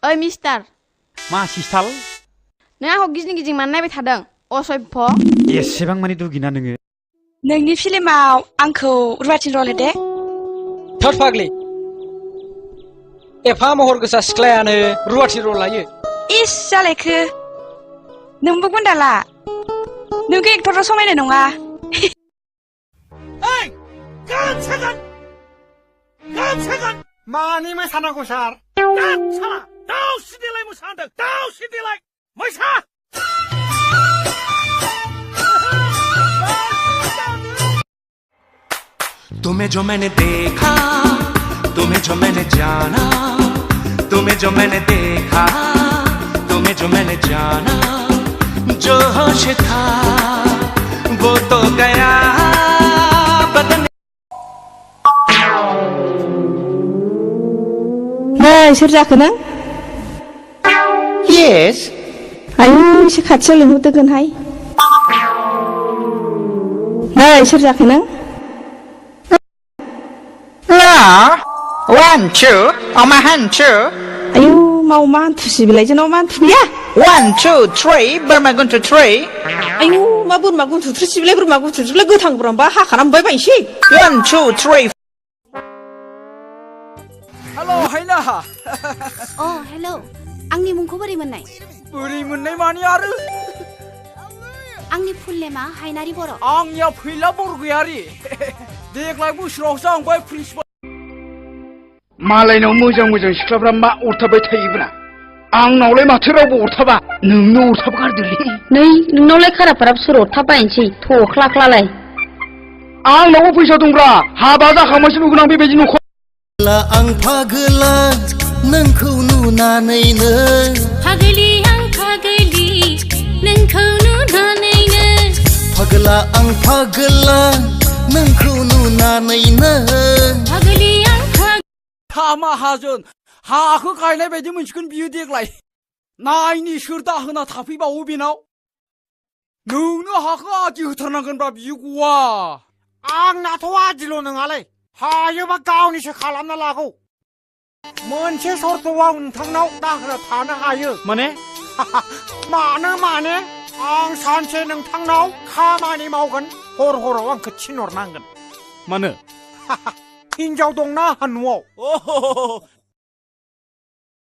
ओइ मिस्टार मा सिस्टाल नों आंखौ गिदिं गिदिं मानो नायबाय थादों असभ्य एसेबां मानि दुगिना नोङो नोंनि फिल्माव आंखौ रुवाथि रल दे थोद फाग्लि एफा महर गोसा सिख्लायानो रुवाथि रल लायो इस जालायखो नोंबो गुन्दाला नोंखौ एक्टरा समायनाय नङा मानि मोसानांगौ सार दाउ सिदेलाय मोसादों दाउ सिदेलाय मोसा तुम्हें जो मैंने देखा तुम्हें जो मैंने जाना तुम्हें जो मैंने देखा तुम्हें जो मैंने जाना जो होश था वो तो गया बदन Hey, सोर जाखो नों? Yes आयु एसे खाथियाव लिंहरदोगोनहाय Hey, सोर जाखो नों? One, two, on my hand, two. आयु माव मा हान्थुसि बिलाय जोंनाव मा हान्थु गैया 1, 2, 3, बोरमा गुन्थु 3. आयु मा बोरमा गुन्थु थ्रिसिबिलाय बोरमा गुन्थु थ्रिसिबिलाय गोथां बोरमाबा हाखाना मोनबाय बायसै 1, 2, 3. हेलो हायना अ हेलौ आंनि मुंखौ बोरै मोननाय बोरै मोननाय मानि आरो आंनि फुल नेमा हायनारि बर' आंनिया फैला बरगयारि देग्लाय बोसोरावसो आं बै प्रिन्सिपाल मालायनाव मोजां मोजां सिख्लाफ्रा मा अरथाबबाय थायोब्रा आंनावलाय माथो रावबो अरथाबा नोंनो अरथाबगारदोलै नै नोंनावलाय खाराफाराब सोर अरथाबबायनोसै थख्लाख्लालाय आंनावबो फैसा दंब्रा हाबा जाखांबासो नुगोन आं बेबायदि न'खर आं फागोला नोंखौ नुनानैनो फागोलि आं फागोलि नोंखौ नुनानैनो फागोला आं फागोला नोंखौ नुनानैनो फागोलि आं था माहाजोन हाखौ गायनाय बायदि मोनसिगोन बियो देग्लाय नायनि सोर दाहोना थाफैबावो बेनाव नोंनो हाखौ आदि होथारनांगोनब्रा बियो गवा आंनाथ' आदिल' नङालै हायोबा गावनिसो खालामना लागौ मोनसे सर्तआव नोंथांनाव दाहोना थानो हायो माने माने आं सानसे नोंथांनाव खामानि मावगोन हर हराव आंखौ थिनहरनांगोन मानो हिनजाव दंना न'आव